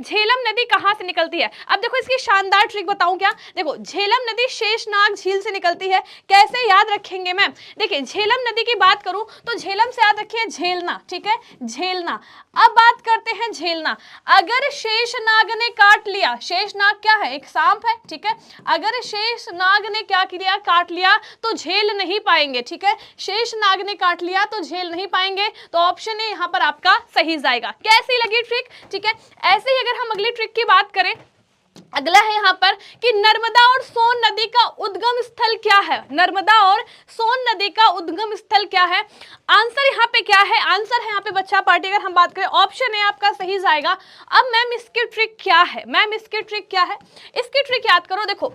झेलम नदी कहाँ से निकलती है? अब देखो इसकी शानदार ट्रिक बताऊं क्या? देखो झेलम नदी शेषनाग झील से निकलती है। कैसे याद रखेंगे मैम? देखिए झेलम नदी की बात करूं तो झेलम से याद रखिए झेलना, ठीक है, झेलना। अब बात करते हैं झेलना। अगर शेषनाग ने काट लिया, शेषनाग क्या है? एक सांप है, ठीक है। अगर शेषनाग ने क्या किया? काट लिया, तो झेल नहीं पाएंगे, ठीक है। शेषनाग ने काट लिया तो झेल नहीं पाएंगे, तो ऑप्शन ए यहाँ पर आपका सही जाएगा। कैसी लगी ट्रिक? ठीक है। ऐसे ही अगर हम अगली ट्रिक की बात करें, अगला है यहाँ पर कि नर्मदा और सोन नदी का उद्गम स्थल क्या है? नर्मदा और सोन नदी का उद्गम स्थल क्या है? आंसर यहाँ पे क्या है? आंसर है यहाँ पे बच्चा पार्टी, अगर हम बात करें ऑप्शन ए आपका सही जाएगा। अब मैम इसकी ट्रिक क्या है? मैम इसकी ट्रिक क्या है? इसकी ट्रिक याद करो। देखो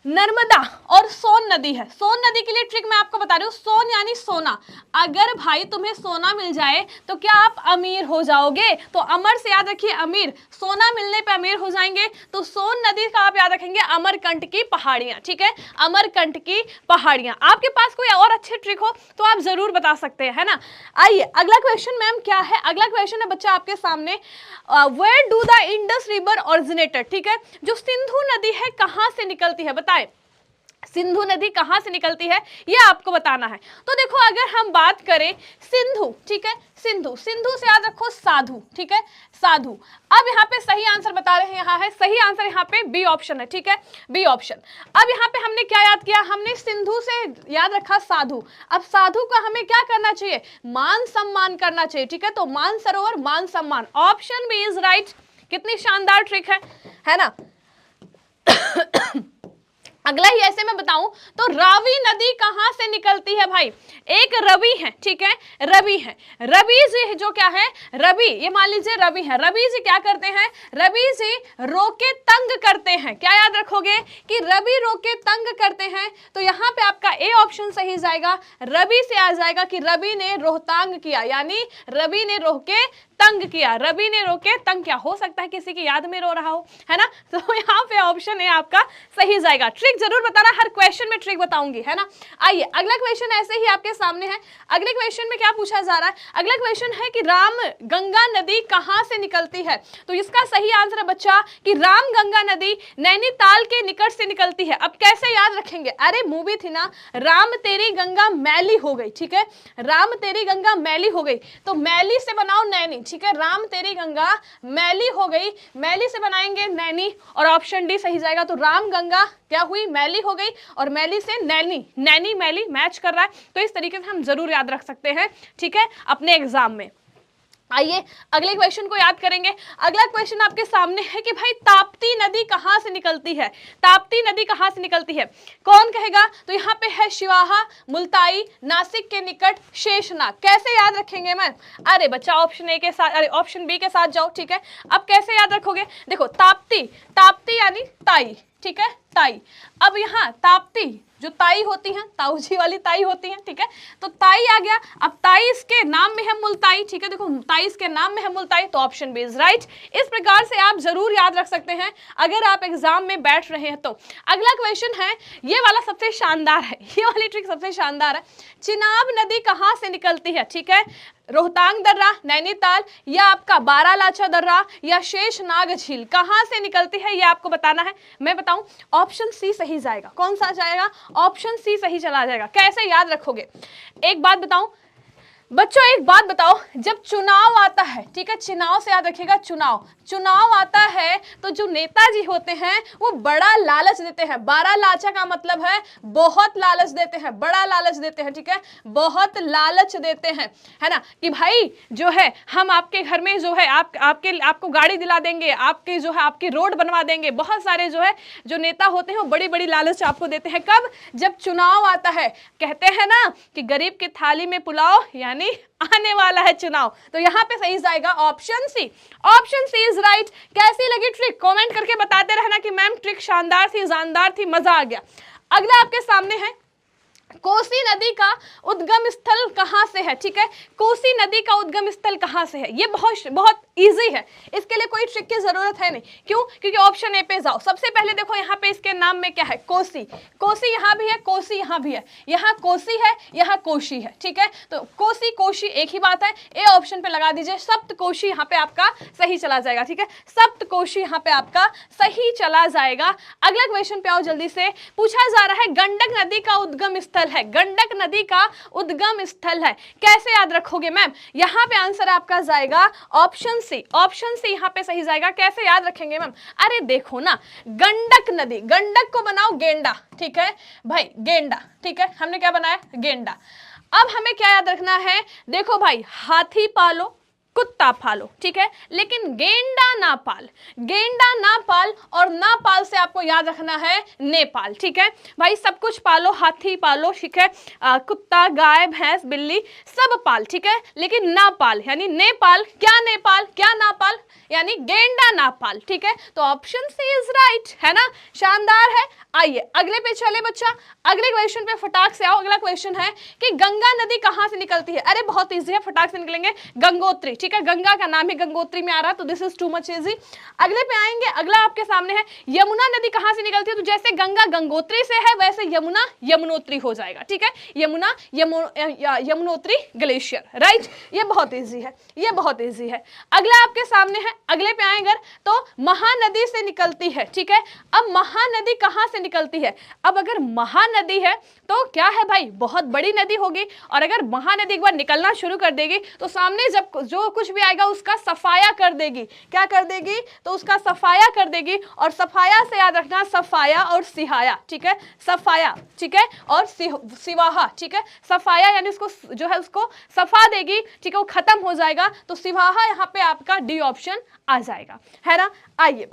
नर्मदा और सोन नदी है। सोन नदी के लिए ट्रिक मैं आपको बता रही हूँ। सोन यानी सोना। अगर भाई तुम्हें सोना मिल जाए तो क्या आप अमीर हो जाओगे? तो अमर से याद रखिए अमीर, सोना मिलने पे अमीर हो जाएंगे। तो सोन नदी का आप याद रखेंगे अमरकंटक की पहाड़ियां, ठीक है, अमरकंटक की पहाड़ियां। आपके पास कोई और अच्छे ट्रिक हो तो आप जरूर बता सकते हैं, है ना। आइए अगला क्वेश्चन मैम क्या है? अगला क्वेश्चन है बच्चा आपके सामने, where do the Indus river originated, ठीक है। जो सिंधु नदी है कहां से निकलती है? बताएं सिंधु नदी कहां से निकलती है, यह आपको बताना है। तो देखो अगर हम बात करें सिंधु, ठीक है, सिंधु, सिंधु से याद रखो साधु, ठीक है, साधु। अब यहाँ पे सही आंसर बता रहे हैं, यहाँ है सही आंसर, यहाँ पे बी ऑप्शन है, ठीक है, बी ऑप्शन। अब यहाँ पे हमने क्या याद किया? हमने सिंधु से याद रखा साधु। अब साधु का हमें क्या करना चाहिए? मान सम्मान करना चाहिए, ठीक है। तो मान सरोवर, मान सम्मान, ऑप्शन बी इज राइट। कितनी शानदार ट्रिक है ना। अगला ही ऐसे मैं बताऊं तो रावी नदी कहां से निकलती है भाई? एक रवि है, ठीक है, रवि है। रवि जी जो क्या है? रवि, ये मान लीजिए रवि है। रवि जी क्या करते हैं? रवि जी रोके तंग करते हैं। क्या याद रखोगे कि रवि रोके तंग करते हैं? तो यहाँ पे आपका ए ऑप्शन सही जाएगा। रवि से आ जाएगा कि रवि ने रोहतांग किया, यानी रवि ने रोके तंग किया। रवि ने रोके तंग किया। हो सकता है किसी की याद में रो रहा हो, है ना। तो यहाँ पे ऑप्शन ए आपका सही जाएगा। ट्रिक जरूर बताना, हर क्वेश्चन में ट्रिक बताऊंगी, है ना। आइए अगला क्वेश्चन ऐसे ही आपके सामने है। अगले क्वेश्चन में क्या पूछा जा रहा है? अगला क्वेश्चन है कि राम गंगा नदी कहां से निकलती है? तो इसका सही आंसर है बच्चा कि राम गंगा नदी नैनीताल के निकट से निकलती है। अब कैसे याद रखेंगे? अरे मूवी थी ना, राम तेरी गंगा मैली हो गई, ठीक है, राम तेरी गंगा मैली हो गई, तो मैली से बनाओ नैनी, ठीक है, राम तेरी गंगा मैली हो गई, मैली से बनाएंगे नैनी, और ऑप्शन डी सही जाएगा। तो राम गंगा क्या हुई? मैली हो गई, और मैली से नैनी, नैनी मैली मैच कर रहा है। तो इस तरीके से हम जरूर याद रख सकते हैं, ठीक है, अपने एग्जाम में। आइए अगले क्वेश्चन को याद करेंगे। अगला क्वेश्चन आपके सामने है कि भाई ताप्ती नदी कहां से निकलती है? ताप्ती नदी कहां से निकलती है? कौन कहेगा? तो यहाँ पे है शिवाहा, मुल्ताई, नासिक के निकट, शेषनाग। कैसे याद रखेंगे मैम? अरे बच्चा ऑप्शन ए के साथ, अरे ऑप्शन बी के साथ जाओ, ठीक है। अब कैसे याद रखोगे? देखो ताप्ती, ताप्ती यानी ताई, ठीक है, ताई। अब यहाँ ताप्ती जो ताई होती हैं, ताऊजी वाली ताई होती हैं, ठीक है, तो ताई आ गया। अब ताई इसके नाम में है मुल्ताई, ठीक है, देखो ताई इसके नाम में है मुल्ताई, तो ऑप्शन बी इज राइट। इस प्रकार से आप जरूर याद रख सकते हैं अगर आप एग्जाम में बैठ रहे हैं तो। अगला क्वेश्चन है, ये वाला सबसे शानदार है, ये वाली ट्रिक सबसे शानदार है। चिनाब नदी कहां से निकलती है? ठीक है, रोहतांग दर्रा, नैनीताल, या आपका बारालाचा दर्रा, या शेषनाग झील, कहां से निकलती है ये आपको बताना है। मैं बताऊं, ऑप्शन सी सही जाएगा। कौन सा जाएगा? ऑप्शन सी सही चला जाएगा। कैसे याद रखोगे? एक बात बताऊं बच्चों, एक बात बताओ, जब चुनाव आता है, ठीक है, चुनाव से याद रखिएगा, चुनाव, चुनाव आता है तो जो नेताजी होते हैं वो बड़ा लालच देते हैं। बारालाचा का मतलब है बहुत लालच देते हैं, बड़ा लालच देते हैं, ठीक है, बहुत लालच देते हैं, है ना, कि भाई जो है हम आपके घर में जो है आपको गाड़ी दिला देंगे, आपके जो है आपकी रोड बनवा देंगे। बहुत सारे जो है जो नेता होते हैं वो बड़ी बड़ी लालच आपको देते हैं। कब? जब चुनाव आता है। कहते हैं ना कि गरीब की थाली में पुलाव, यानी आने वाला है चुनाव। तो यहाँ पे सही जाएगा option C. Option C is right. कैसी लगी ट्रिक? कमेंट करके बताते रहना कि मैम ट्रिक शानदार थी, जानदार थी, मजा आ गया। अगला आपके सामने है, कोसी नदी का उद्गम स्थल कहां से है? ठीक है, कोसी नदी का उद्गम स्थल कहां से है? ये बहुत इजी है, इसके लिए कोई ट्रिक की जरूरत है नहीं। क्यों? क्योंकि ऑप्शन ए पे जाओ। सबसे पहले देखो यहाँ पे इसके नाम में क्या है, कोसी। कोसी यहाँ भी है, कोसी यहाँ भी है, यहाँ कोसी है, यहाँ कोशी है, ठीक है। तो कोसी कोशी एक ही बात है, ए ऑप्शन पे लगा दीजिए। सप्तकोशी यहाँ पे आपका सही चला जाएगा, ठीक है, सप्तकोशी यहाँ पे आपका सही चला जाएगा। अगला क्वेश्चन पे आओ जल्दी से। पूछा जा रहा है गंडक नदी का उद्गम स्थल है, गंडक नदी का उद्गम स्थल है, कैसे याद रखोगे मैम? यहाँ पे आंसर आपका जाएगा ऑप्शन सी, ऑप्शन सी यहाँ पे सही जाएगा। कैसे याद रखेंगे मैम? अरे देखो ना, गंडक नदी, गंडक को बनाओ गेंडा, ठीक है भाई, गेंडा, ठीक है, हमने क्या बनाया? गेंडा। अब हमें क्या याद रखना है? देखो भाई, हाथी पालो कुत्ता पालो, ठीक है, लेकिन गेंडा ना पाल, गेंडा ना पाल, और ना पाल से आपको याद रखना है नेपाल, ठीक है भाई। सब कुछ पालो, हाथी पालो, ठीक है, कुत्ता गाय भैंस बिल्ली सब पाल, ठीक है, लेकिन ना पाल यानी नेपाल। क्या नेपाल, क्या ना पाल, यानी गेंडा ना पाल, ठीक है। तो ऑप्शन सी इज राइट, है ना, शानदार है। आइए अगले पे चले बच्चा, अगले क्वेश्चन पे फटाक से आओ। अगला क्वेश्चन है कि गंगा नदी कहां से निकलती है? अरे बहुत इजी है, फटाक से निकलेंगे, गंगोत्री, ठीक है, गंगा का नाम ही गंगोत्री में आ रहा है, तो this is too much easy. अगले पे आएंगे, अगला आपके सामने है यमुना नदी कहां से निकलती है? तो जैसे गंगा गंगोत्री से है वैसे यमुना यमुनोत्री हो जाएगा, ठीक है, यमुना यमुनोत्री ग्लेशियर, राइट। ये बहुत इजी है, ये बहुत इजी है। अगला आपके सामने है, अगले पे आएंगे तो महानदी से निकलती है, ठीक है। अब महानदी कहां से निकलती है? अब अगर महानदी है तो क्या है भाई, बहुत बड़ी नदी होगी, और अगर महानदी एक बार निकलना शुरू कर देगी तो सामने जब जो कुछ भी आएगा उसका सफाया कर देगी। क्या कर देगी? तो उसका सफाया कर देगी, और सफाया से याद रखना सफाया और सिहाया, ठीक है, सफाया, ठीक है, और सिवाहा, ठीक है, सफाया यानी उसको जो है उसको सफा देगी, ठीक है, वो खत्म हो जाएगा, तो सिवाहा यहाँ पे आपका डी ऑप्शन आ जाएगा, है ना। आइए,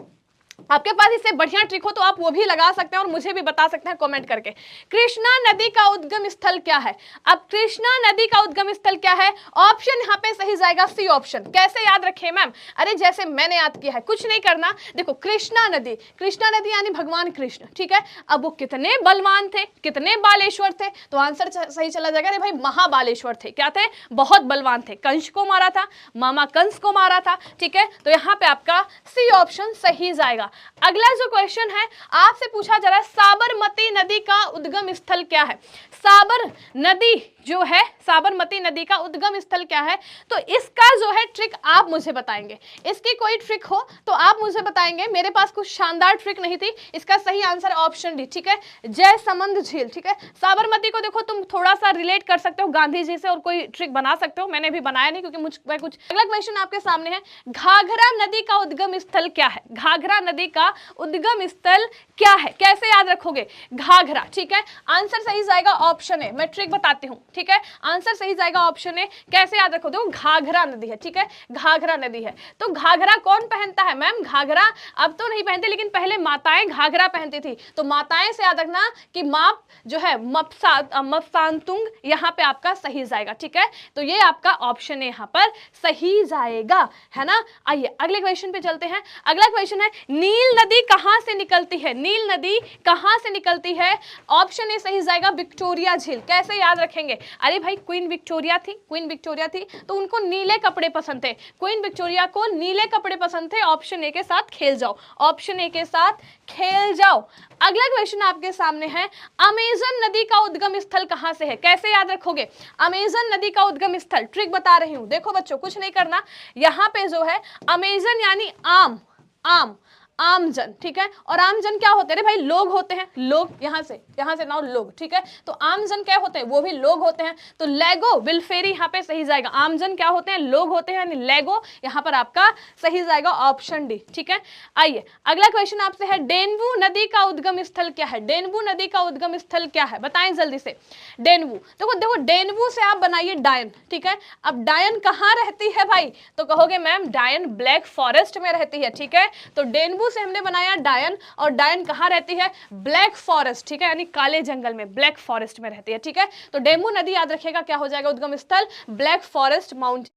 आपके पास इससे बढ़िया ट्रिक हो तो आप वो भी लगा सकते हैं और मुझे भी बता सकते हैं कमेंट करके। कृष्णा नदी का उद्गम स्थल क्या है? अब कृष्णा नदी का उद्गम स्थल क्या है? ऑप्शन यहाँ पे सही जाएगा सी ऑप्शन। कैसे याद रखें मैम? अरे जैसे मैंने याद किया है, कुछ नहीं करना। देखो कृष्णा नदी, कृष्णा नदी यानी भगवान कृष्ण, ठीक है। अब वो कितने बलवान थे, कितने बालेश्वर थे, तो आंसर सही चला जाएगा। अरे भाई महाबालेश्वर थे, क्या थे? बहुत बलवान थे, कंस को मारा था, मामा कंस को मारा था, ठीक है, तो यहाँ पे आपका सी ऑप्शन सही जाएगा। अगला जो क्वेश्चन है आपसे पूछा जा रहा है साबरमती नदी का उद्गम स्थल क्या है? साबर नदी जो है, साबरमती नदी का उद्गम स्थल क्या है? तो इसका जो है ट्रिक आप मुझे बताएंगे। इसकी कोई ट्रिक हो तो आप मुझे बताएंगे। मेरे पास कुछ शानदार ट्रिक नहीं थी। इसका सही आंसर ऑप्शन डी, ठीक है, जयसमंद झील, ठीक है। साबरमती को देखो तुम थोड़ा सा रिलेट कर सकते हो गांधी जी से और कोई ट्रिक बना सकते हो। मैंने भी बनाया नहीं क्योंकि मुझ कुछ। अगला क्वेश्चन आपके सामने है, घाघरा नदी का उद्गम स्थल क्या है? घाघरा नदी का उद्गम स्थल क्या है? कैसे याद रखोगे? घाघरा, ठीक है, आंसर सही जाएगा ऑप्शन ए। मैं ट्रिक बताती हूँ, ठीक है, आंसर सही जाएगा ऑप्शन ए। कैसे याद रखो? देखो घाघरा नदी है, ठीक है, घाघरा नदी है। तो घाघरा कौन पहनता है मैम? घाघरा अब तो नहीं पहनते, लेकिन पहले माताएं घाघरा पहनती थी। तो माताएं से याद रखना कि माप जो है मपसांतुंग, यहाँ पे आपका सही जाएगा, ठीक है। तो ये आपका ऑप्शन ए यहाँ पर सही जाएगा, है ना। आइए अगले क्वेश्चन पे चलते हैं। अगला क्वेश्चन है, नील नदी कहां से निकलती है? नील नदी कहां से निकलती है? ऑप्शन ए सही जाएगा विक्टोरिया झील। कैसे याद रखेंगे? अरे भाई क्वीन विक्टोरिया थी, क्वीन विक्टोरिया थी तो उनको नीले कपड़े पसंद थे, क्वीन विक्टोरिया को नीले कपड़े पसंद थे। ऑप्शन ए के साथ खेल जाओ, ऑप्शन ए के साथ खेल जाओ। अगला क्वेश्चन आपके सामने है, अमेजन नदी का उद्गम स्थल कहां से है? कैसे याद रखोगे? अमेजन नदी का उद्गम स्थल, ट्रिक बता रही हूं। देखो बच्चों कुछ नहीं करना, यहाँ पे जो है अमेजन यानी आम, आम, आमजन, ठीक है। और आमजन क्या होते हैं? भाई लोग होते हैं, लोग, यहाँ से नाउ लोग, ठीक है। तो आमजन क्या होते हैं? वो भी लोग होते हैं। तो लेगो विल्फेरी यहाँ पे सही जाएगा। आमजन क्या होते हैं? लोग होते हैं, यानी लेगो यहाँ पर आपका सही जाएगा ऑप्शन डी, ठीक है। आइए अगला क्वेश्चन आपसे है, डेनवू नदी का उद्गम स्थल क्या है? डेनवू नदी का उद्गम स्थल क्या है? बताएं जल्दी से। डेनवू, देखो डेनवू से आप बनाइए डायन, ठीक है। अब डायन कहाँ रहती है भाई? तो कहोगे मैम डायन ब्लैक फॉरेस्ट में रहती है, ठीक है। तो डेनवू से हमने बनाया डायन, और डायन कहां रहती है? ब्लैक फॉरेस्ट, ठीक है, यानी काले जंगल में, ब्लैक फॉरेस्ट में रहती है, ठीक है। तो डेमू नदी याद रखिएगा क्या हो जाएगा उद्गम स्थल? Black forest mountain.